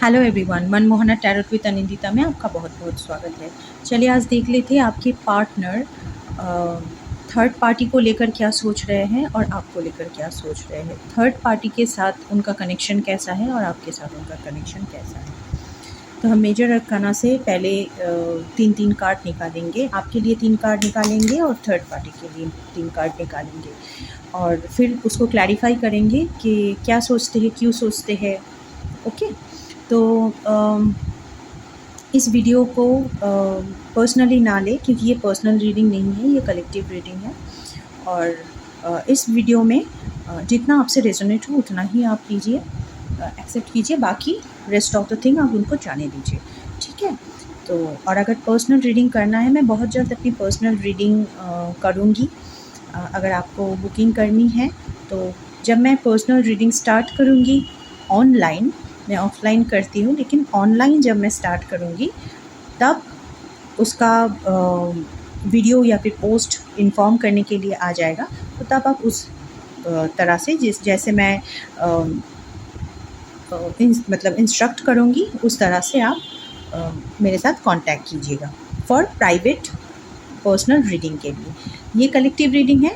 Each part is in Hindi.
Hello everyone, Manmohana tarot with Anindita में आपका बहुत बहुत स्वागत है। चलिए आज देख लेते हैं आपके पार्टनर थर्ड पार्टी को लेकर क्या सोच रहे हैं और आपको लेकर क्या सोच रहे हैं। थर्ड पार्टी के साथ उनका कनेक्शन कैसा है और आपके साथ उनका कनेक्शन कैसा है। तो हम मेजर अरकाना से पहले 3 कार्ड निकालेंगे। आपके लिए 3 कार्ड निकालेंगे और थर्ड पार्टी के लिए 3 कार्ड निकालेंगे और फिर उसको क्लैरिफाई करेंगे कि क्या सोचते हैं, क्यों सोचते हैं। ओके, तो इस वीडियो को पर्सनली ना ले, क्योंकि ये पर्सनल रीडिंग नहीं है, ये कलेक्टिव रीडिंग है। और इस वीडियो में जितना आपसे रेजोनेट हो उतना ही आप लीजिए, एक्सेप्ट कीजिए, बाकी रेस्ट ऑफ द थिंग आप उनको जाने दीजिए, ठीक है। तो और अगर पर्सनल रीडिंग करना है, मैं बहुत जल्द अपनी पर्सनल रीडिंग करूँगी। अगर आपको बुकिंग करनी है तो जब मैं पर्सनल रीडिंग स्टार्ट करूँगी ऑनलाइन, मैं ऑफलाइन करती हूँ, लेकिन ऑनलाइन जब मैं स्टार्ट करूँगी तब उसका वीडियो या फिर पोस्ट इन्फॉर्म करने के लिए आ जाएगा। तो तब आप उस तरह से जैसे मैं मतलब इंस्ट्रक्ट करूँगी उस तरह से आप मेरे साथ कांटेक्ट कीजिएगा फॉर प्राइवेट पर्सनल रीडिंग के लिए। ये कलेक्टिव रीडिंग है,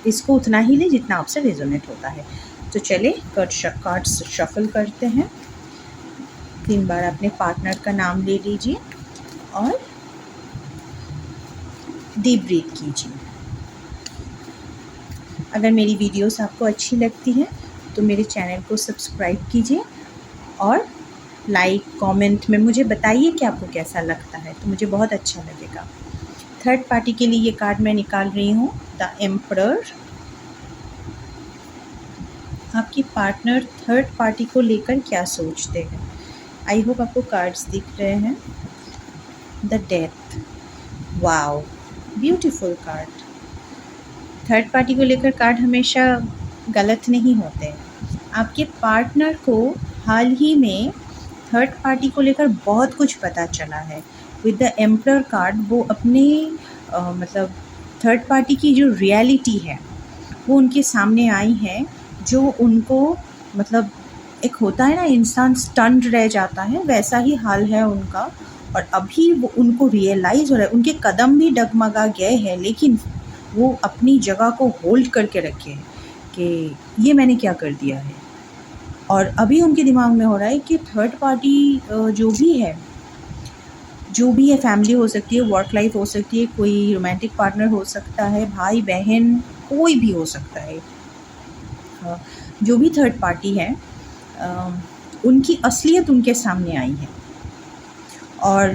इसको उतना ही ले जितना आपसे रेजोनेट होता है। तो चलिए कार्ड्स शफल करते हैं। 3 बार अपने पार्टनर का नाम ले लीजिए और डीप ब्रीथ कीजिए। अगर मेरी वीडियोस आपको अच्छी लगती है तो मेरे चैनल को सब्सक्राइब कीजिए और लाइक कमेंट में मुझे बताइए कि आपको कैसा लगता है, तो मुझे बहुत अच्छा लगेगा। थर्ड पार्टी के लिए ये कार्ड मैं निकाल रही हूँ, द एम्परर। आपकी पार्टनर थर्ड पार्टी को लेकर क्या सोचते हैं। आई होप आपको कार्ड्स दिख रहे हैं। The death, wow, beautiful card. Third party को लेकर कार्ड हमेशा गलत नहीं होते। आपके पार्टनर को हाल ही में थर्ड पार्टी को लेकर बहुत कुछ पता चला है। विद द एम्परर कार्ड वो अपने मतलब थर्ड पार्टी की जो रियलिटी है वो उनके सामने आई है, जो उनको मतलब एक होता है ना, इंसान स्टन्ड रह जाता है, वैसा ही हाल है उनका। और अभी वो उनको रियलाइज़ हो रहा है, उनके कदम भी डगमगा गए हैं, लेकिन वो अपनी जगह को होल्ड करके रखे हैं कि ये मैंने क्या कर दिया है। और अभी उनके दिमाग में हो रहा है कि थर्ड पार्टी जो भी है फैमिली हो सकती है, वर्क लाइफ हो सकती है, कोई रोमांटिक पार्टनर हो सकता है, भाई बहन कोई भी हो सकता है। जो भी थर्ड पार्टी है उनकी असलियत उनके सामने आई है। और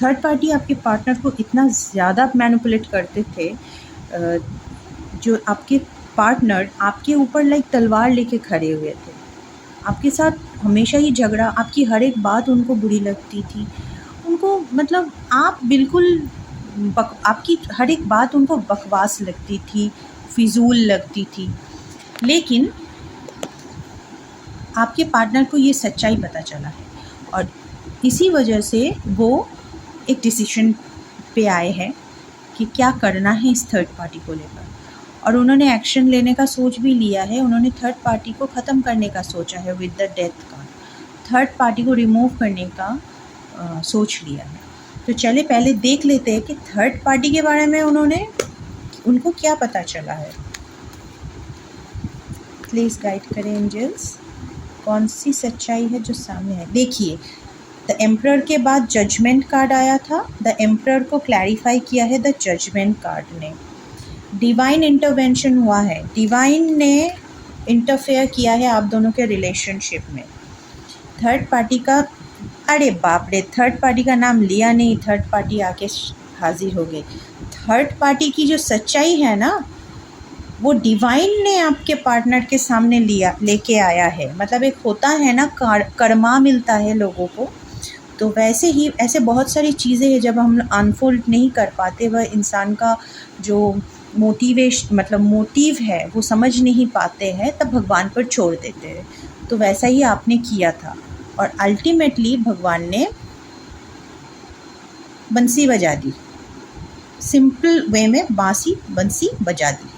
थर्ड पार्टी आपके पार्टनर को इतना ज़्यादा मैनिपुलेट करते थे, जो आपके पार्टनर आपके ऊपर लाइक तलवार लेके खड़े हुए थे। आपके साथ हमेशा ही झगड़ा, आपकी हर एक बात उनको बुरी लगती थी। उनको मतलब आप बिल्कुल आपकी हर एक बात उनको बकवास लगती थी, फिजूल लगती थी। लेकिन आपके पार्टनर को ये सच्चाई पता चला है और इसी वजह से वो एक डिसीजन पे आए हैं कि क्या करना है इस थर्ड पार्टी को लेकर। और उन्होंने एक्शन लेने का सोच भी लिया है। उन्होंने थर्ड पार्टी को ख़त्म करने का सोचा है विद द डेथ का। थर्ड पार्टी को रिमूव करने का सोच लिया है। तो चले पहले देख लेते हैं कि थर्ड पार्टी के बारे में उनको क्या पता चला है। प्लीज़ गाइड करें एंजल्स, कौन सी सच्चाई है जो सामने है। देखिए, द एम्परर के बाद जजमेंट कार्ड आया था। द एम्परर को क्लैरिफाई किया है द जजमेंट कार्ड ने। डिवाइन इंटरवेंशन हुआ है, डिवाइन ने इंटरफेयर किया है आप दोनों के रिलेशनशिप में। थर्ड पार्टी का, अरे बाप रे, थर्ड पार्टी का नाम लिया नहीं, थर्ड पार्टी आके हाजिर हो गई। थर्ड पार्टी की जो सच्चाई है ना, वो डिवाइन ने आपके पार्टनर के सामने लेके आया है। मतलब एक होता है ना, कर्मा मिलता है लोगों को, तो वैसे ही ऐसे बहुत सारी चीज़ें हैं जब हम अनफोल्ड नहीं कर पाते, वह इंसान का जो मोटिव है वो समझ नहीं पाते हैं, तब भगवान पर छोड़ देते हैं। तो वैसा ही आपने किया था और अल्टीमेटली भगवान ने बंसी बजा दी, सिंपल वे में बंसी बजा दी।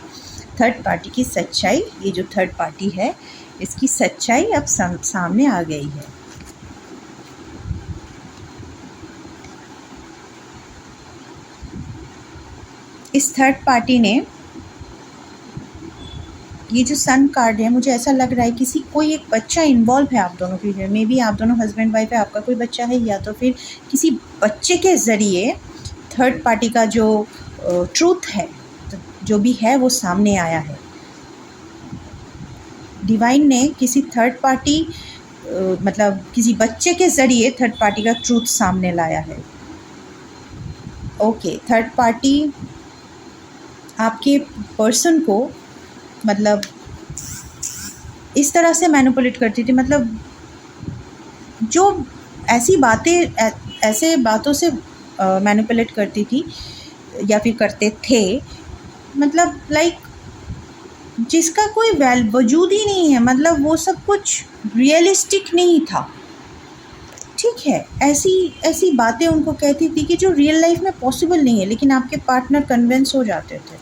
थर्ड पार्टी की सच्चाई, ये जो थर्ड पार्टी है इसकी सच्चाई अब सामने आ गई है। इस थर्ड पार्टी ने, ये जो सन कार्ड है, मुझे ऐसा लग रहा है कोई एक बच्चा इन्वॉल्व है आप दोनों के, मे बी आप दोनों हस्बैंड वाइफ है, आपका कोई बच्चा है, या तो फिर किसी बच्चे के ज़रिए थर्ड पार्टी का जो ट्रूथ है, जो भी है, वो सामने आया है। डिवाइन ने किसी थर्ड पार्टी मतलब किसी बच्चे के ज़रिए थर्ड पार्टी का ट्रूथ सामने लाया है। ओके, थर्ड पार्टी आपके पर्सन को मतलब इस तरह से मैनिपुलेट करती थी, मतलब जो ऐसी बातों से मैनिपुलेट करती थी या फिर करते थे, मतलब लाइक जिसका कोई वजूद ही नहीं है, मतलब वो सब कुछ रियलिस्टिक नहीं था। ठीक है, ऐसी बातें उनको कहती थी कि जो रियल लाइफ में पॉसिबल नहीं है, लेकिन आपके पार्टनर कन्विंस हो जाते थे,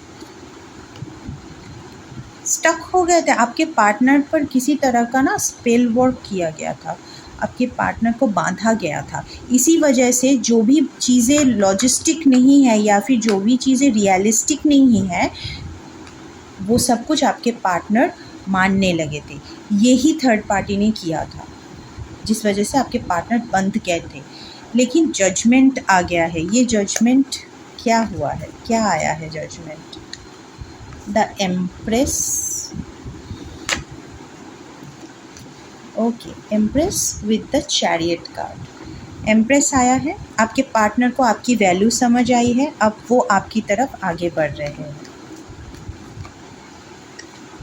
स्टक हो गए थे। आपके पार्टनर पर किसी तरह का ना स्पेल वर्क किया गया था, आपके पार्टनर को बांधा गया था। इसी वजह से जो भी चीज़ें लॉजिस्टिक नहीं है या फिर जो भी चीज़ें रियलिस्टिक नहीं है, वो सब कुछ आपके पार्टनर मानने लगे थे। यही थर्ड पार्टी ने किया था, जिस वजह से आपके पार्टनर बंध गए थे। लेकिन जजमेंट आ गया है। ये जजमेंट क्या हुआ है, क्या आया है judgment? The empress. Okay, empress with the chariot card. Empress आया है। आपके पार्टनर को आपकी वैल्यू समझ आई है, अब वो आपकी तरफ आगे बढ़ रहे हैं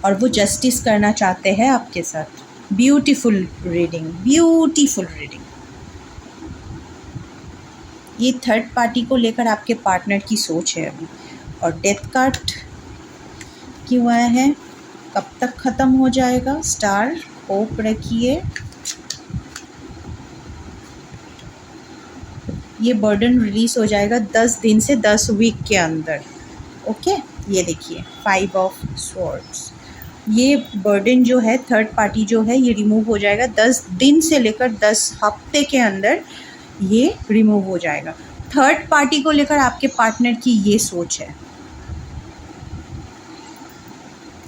और वो जस्टिस करना चाहते हैं आपके साथ। Beautiful reading, beautiful reading. ये थर्ड पार्टी को लेकर आपके पार्टनर की सोच है अभी। और डेथ कार्ड क्यों आया है? कब तक ख़त्म हो जाएगा? स्टार, होप रखिए। ये बर्डन रिलीज़ हो जाएगा 10 दिन से 10 वीक के अंदर। ओके, ये देखिए 5 ऑफ स्वॉर्ड्स। ये बर्डन जो है, थर्ड पार्टी जो है, ये रिमूव हो जाएगा 10 दिन से लेकर 10 हफ्ते के अंदर ये रिमूव हो जाएगा। थर्ड पार्टी को लेकर आपके पार्टनर की ये सोच है।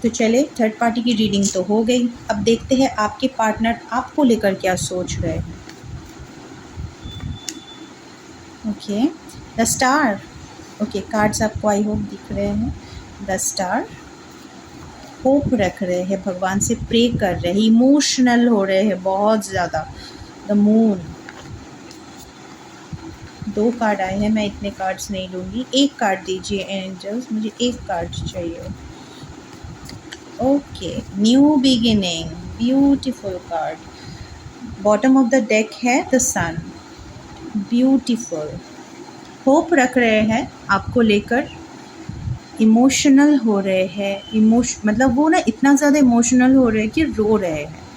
तो चले, थर्ड पार्टी की रीडिंग तो हो गई। अब देखते हैं आपके पार्टनर आपको लेकर क्या सोच रहे हैं। Okay, the star. Okay, cards आपको आई होप दिख रहे हैं। द स्टार, होप रख रहे हैं, भगवान से प्रे कर रहे हैं, इमोशनल हो रहे हैं बहुत ज़्यादा। The moon. 2 कार्ड आए हैं, मैं इतने कार्ड्स नहीं लूँगी। एक कार्ड दीजिए एंजल्स, मुझे एक कार्ड चाहिए। Okay, new beginning, beautiful card. Bottom of the deck है द सन, ब्यूटीफुल। होप रख रहे हैं आपको लेकर, इमोशनल हो रहे हैं। मतलब वो ना इतना ज़्यादा इमोशनल हो रहे हैं कि रो रहे हैं।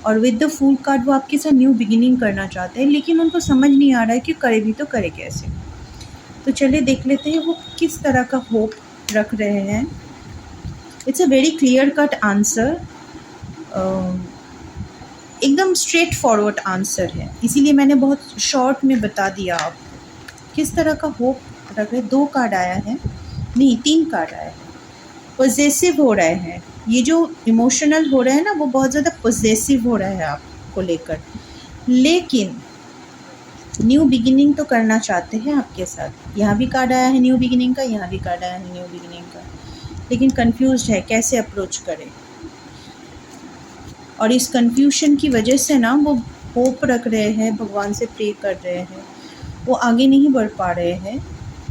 और विद द फूल कार्ड वो आपके साथ न्यू बिगिनिंग करना चाहते हैं, लेकिन उनको समझ नहीं आ रहा है कि करे भी तो करे कैसे। तो चलिए देख लेते हैं वो किस तरह का होप रख रहे हैं। It's a very clear cut answer, एकदम स्ट्रेट फॉरवर्ड आंसर है, इसीलिए मैंने बहुत शॉर्ट में बता दिया आपको किस तरह का होप रख रहे। 2 कार्ड आया है, नहीं 3 कार्ड आया है। पॉजेसिव हो रहे हैं, ये जो इमोशनल हो रहे हैं ना, वो बहुत ज़्यादा पॉजेसिव हो रहा है आपको लेकर, लेकिन न्यू बिगिनिंग तो करना चाहते हैं आपके साथ। यहाँ भी कार्ड आया है न्यू बिगिनिंग का, यहाँ भी कार्ड आया है न्यू बिगिनिंग का, लेकिन कंफ्यूज्ड है कैसे अप्रोच करें। और इस कंफ्यूजन की वजह से ना वो होप रख रहे हैं, भगवान से प्रे कर रहे हैं, वो आगे नहीं बढ़ पा रहे हैं।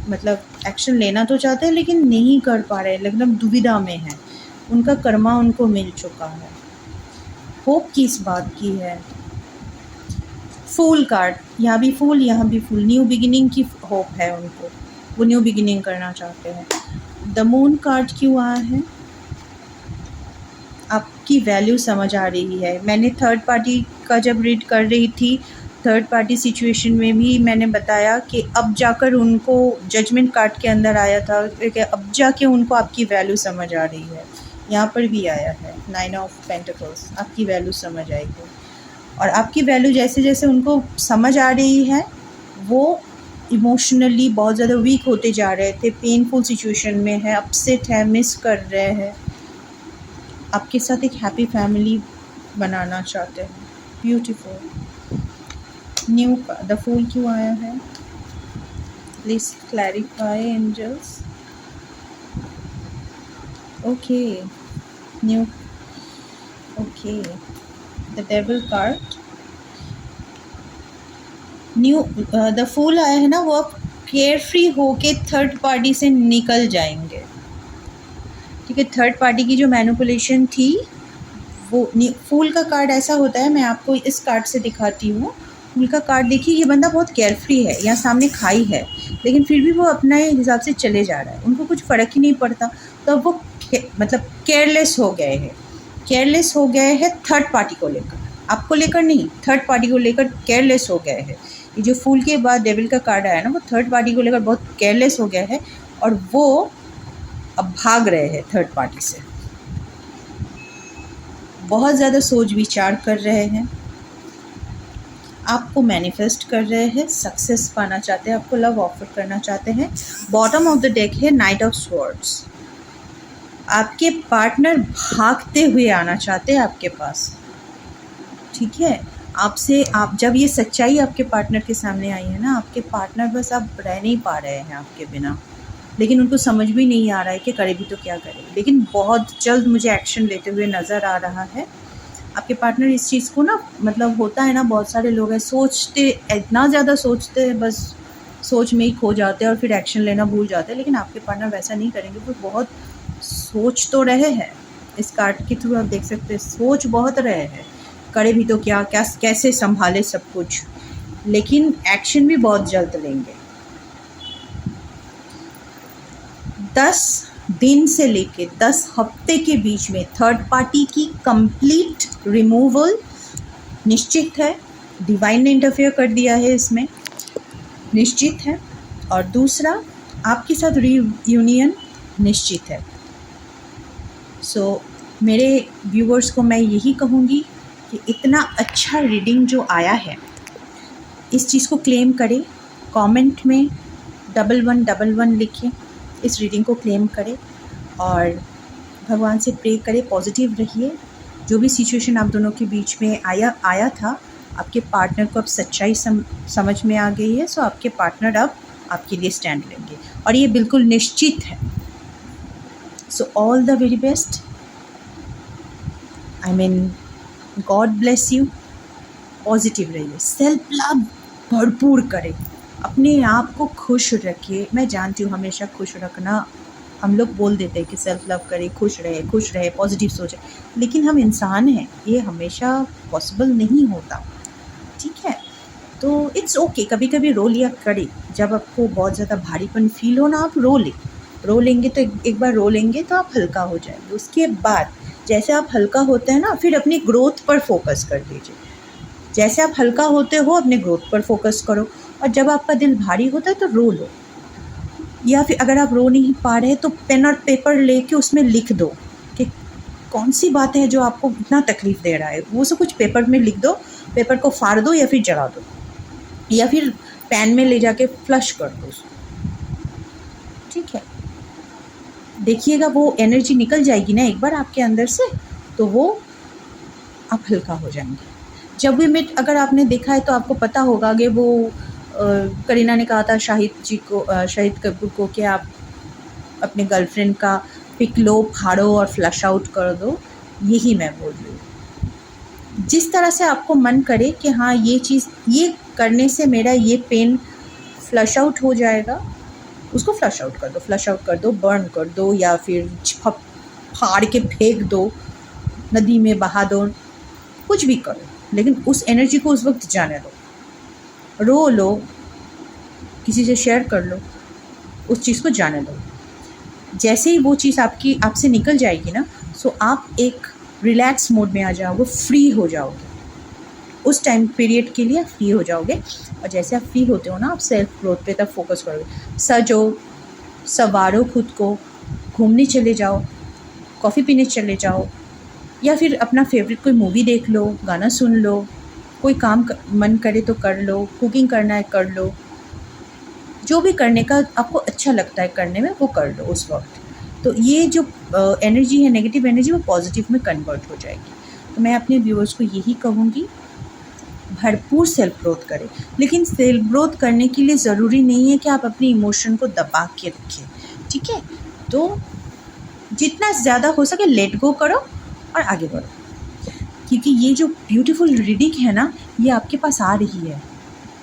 मतलब एक्शन लेना तो चाहते हैं लेकिन नहीं कर पा रहे, मतलब दुविधा में है। उनका कर्मा उनको मिल चुका है। होप किस बात की है? फूल कार्ड, यहाँ भी फूल, यहाँ भी फूल। न्यू बिगिनिंग की होप है उनको, वो न्यू बिगिनिंग करना चाहते हैं। द मून कार्ड क्यों आया है? आपकी वैल्यू समझ आ रही है। मैंने थर्ड पार्टी का जब रीड कर रही थी, थर्ड पार्टी सिचुएशन में भी मैंने बताया कि अब जाकर उनको जजमेंट कार्ड के अंदर आया था कि अब जाके उनको आपकी वैल्यू समझ आ रही है। यहाँ पर भी आया है 9 ऑफ पेंटिकल्स, आपकी वैल्यू समझ आएगी। और आपकी वैल्यू जैसे जैसे उनको समझ आ रही है, वो इमोशनली बहुत ज़्यादा वीक होते जा रहे थे, पेनफुल सिचुएशन में है, अपसेट है, मिस कर रहे हैं, आपके साथ एक हैप्पी फैमिली बनाना चाहते हैं। ब्यूटीफुल। न्यू द फूल क्यों आया है? Please clarify angels. Okay, new, okay, the devil card. New the fool आया है ना, वो आप केयर फ्री होके थर्ड पार्टी से निकल जाएंगे। ठीक है, थर्ड पार्टी की जो मैनिपुलेशन थी वो फूल का कार्ड ऐसा होता है, मैं आपको इस कार्ड से दिखाती हूँ। फूल का कार्ड देखिए, ये बंदा बहुत केयर फ्री है, यहाँ सामने खाई है, लेकिन फिर भी वो अपने हिसाब से चले जा रहा है, उनको कुछ फ़र्क ही नहीं पड़ता। तो अब वो मतलब केयरलेस हो गए हैं, केयरलेस हो गए हैं थर्ड पार्टी को लेकर, आपको लेकर नहीं, थर्ड पार्टी को लेकर केयरलेस हो गए हैं। ये जो फूल के बाद डेविल का कार्ड आया ना, वो थर्ड पार्टी को लेकर बहुत केयरलेस हो गया है और वो अब भाग रहे हैं थर्ड पार्टी से। बहुत ज़्यादा सोच विचार कर रहे हैं, आपको मैनिफेस्ट कर रहे हैं, सक्सेस पाना चाहते हैं, आपको लव ऑफर करना चाहते हैं। बॉटम ऑफ द डेक है नाइट ऑफ स्वॉर्ड्स। आपके पार्टनर भागते हुए आना चाहते हैं आपके पास। ठीक है, आपसे आप जब ये सच्चाई आपके पार्टनर के सामने आई है ना, आपके पार्टनर बस अब रह नहीं पा रहे हैं आपके बिना, लेकिन उनको समझ भी नहीं आ रहा है कि करे भी तो क्या करे। लेकिन बहुत जल्द मुझे एक्शन लेते हुए नज़र आ रहा है आपके पार्टनर। इस चीज़ को ना, मतलब होता है ना, बहुत सारे लोग हैं सोचते, इतना ज़्यादा सोचते हैं, बस सोच में ही खो जाते हैं और फिर एक्शन लेना भूल जाते हैं। लेकिन आपके पार्टनर वैसा नहीं करेंगे, वो बहुत सोच तो रहे हैं, इस कार्ड के थ्रू आप देख सकते हैं, सोच बहुत रहे हैं, करे भी तो क्या क्या कैसे संभाले सब कुछ, लेकिन एक्शन भी बहुत जल्द लेंगे। 10 दिन से लेके 10 हफ्ते के बीच में थर्ड पार्टी की कंप्लीट रिमूवल निश्चित है। डिवाइन ने इंटरफेयर कर दिया है इसमें, निश्चित है। और दूसरा, आपके साथ रीयूनियन निश्चित है। सो मेरे व्यूवर्स को मैं यही कहूँगी कि इतना अच्छा रीडिंग जो आया है, इस चीज़ को क्लेम करें, कमेंट में 1111 लिखें, इस रीडिंग को क्लेम करें और भगवान से प्रे करें, पॉजिटिव रहिए। जो भी सिचुएशन आप दोनों के बीच में आया था, आपके पार्टनर को अब सच्चाई समझ में आ गई है। सो आपके पार्टनर अब आपके लिए स्टैंड लेंगे और ये बिल्कुल निश्चित है। So all the very best, I mean God bless you. Positive रहिए, सेल्फ लव भरपूर करें, अपने आप को खुश रखिए। मैं जानती हूँ हमेशा खुश रखना, हम लोग बोल देते हैं कि सेल्फ लव करें, खुश रहे, पॉजिटिव सोचें, लेकिन हम इंसान हैं, ये हमेशा पॉसिबल नहीं होता। ठीक है, तो इट्स ओके, कभी कभी रो लिया करें। जब आपको बहुत ज़्यादा भारीपन फील हो ना, आप रो लेंगे तो एक बार रो लेंगे तो आप हल्का हो जाएंगे। उसके बाद जैसे आप हल्का होते हैं ना, फिर अपनी ग्रोथ पर फोकस कर दीजिए। जैसे आप हल्का होते हो, अपने ग्रोथ पर फोकस करो। और जब आपका दिल भारी होता है तो रो लो, या फिर अगर आप रो नहीं पा रहे तो पेन और पेपर लेके उसमें लिख दो कि कौन सी बात है जो आपको इतना तकलीफ़ दे रहा है, वो सब कुछ पेपर में लिख दो, पेपर को फाड़ दो या फिर जला दो, या फिर पैन में ले जाके फ्लश कर दो उसको। ठीक है, देखिएगा वो एनर्जी निकल जाएगी ना एक बार आपके अंदर से, तो वो आप हल्का हो जाएंगे। जब भी मिट, अगर आपने देखा है तो आपको पता होगा कि वो करीना ने कहा था शाहिद कपूर को कि आप अपने गर्लफ्रेंड का पिक लो, फाड़ो और फ्लश आउट कर दो। यही मैं बोल रही हूँ। जिस तरह से आपको मन करे कि हाँ ये चीज़, ये करने से मेरा ये पेन फ्लश आउट हो जाएगा, उसको फ्लश आउट कर दो, बर्न कर दो, या फिर फाड़ के फेंक दो, नदी में बहा दो, कुछ भी करो, लेकिन उस एनर्जी को उस वक्त जाने दो। रो लो, किसी से शेयर कर लो, उस चीज़ को जाने दो। जैसे ही वो चीज़ आपसे निकल जाएगी ना, सो आप एक रिलैक्स मोड में आ जाओगे, फ्री हो जाओगे। उस टाइम पीरियड के लिए फ्री हो जाओगे। और जैसे आप फ्री होते हो ना, आप सेल्फ ग्रोथ पे तब फोकस करोगे। सजो, संवारो खुद को, घूमने चले जाओ, कॉफ़ी पीने चले जाओ, या फिर अपना फेवरेट कोई मूवी देख लो, गाना सुन लो, कोई काम मन करे तो कर लो, कुकिंग करना है कर लो, जो भी करने का आपको अच्छा लगता है करने में वो कर लो उस वक्त। तो ये जो एनर्जी है, नेगेटिव एनर्जी, वो पॉजिटिव में कन्वर्ट हो जाएगी। तो मैं अपने व्यूअर्स को यही कहूँगी, भरपूर सेल्फ ग्रोथ करें। लेकिन सेल्फ ग्रोथ करने के लिए ज़रूरी नहीं है कि आप अपने इमोशन को दबा के रखें, ठीक है? तो जितना ज़्यादा हो सके लेट गो करो और आगे बढ़ो, क्योंकि ये जो ब्यूटीफुल रीडिंग है ना, ये आपके पास आ रही है,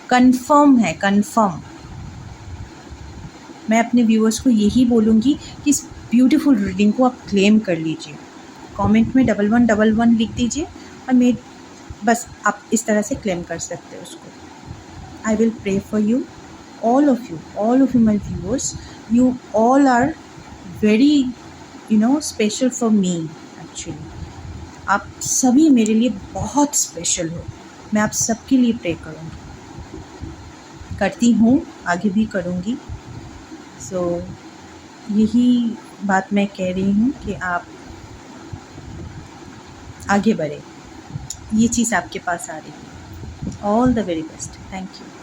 कंफर्म है, कंफर्म। मैं अपने व्यूअर्स को यही बोलूँगी कि इस ब्यूटीफुल रीडिंग को आप क्लेम कर लीजिए। कमेंट में 1111 लिख दीजिए और मैं बस आप इस तरह से क्लेम कर सकते हो उसको। I will pray for you, all of you my viewers. You all are very special for me actually. आप सभी मेरे लिए बहुत स्पेशल हो। मैं आप सबके लिए प्रे करूँगी, करती हूँ, आगे भी करूँगी। सो यही बात मैं कह रही हूँ कि आप आगे बढ़े, ये चीज़ आपके पास आ रही है। All the very best, thank you.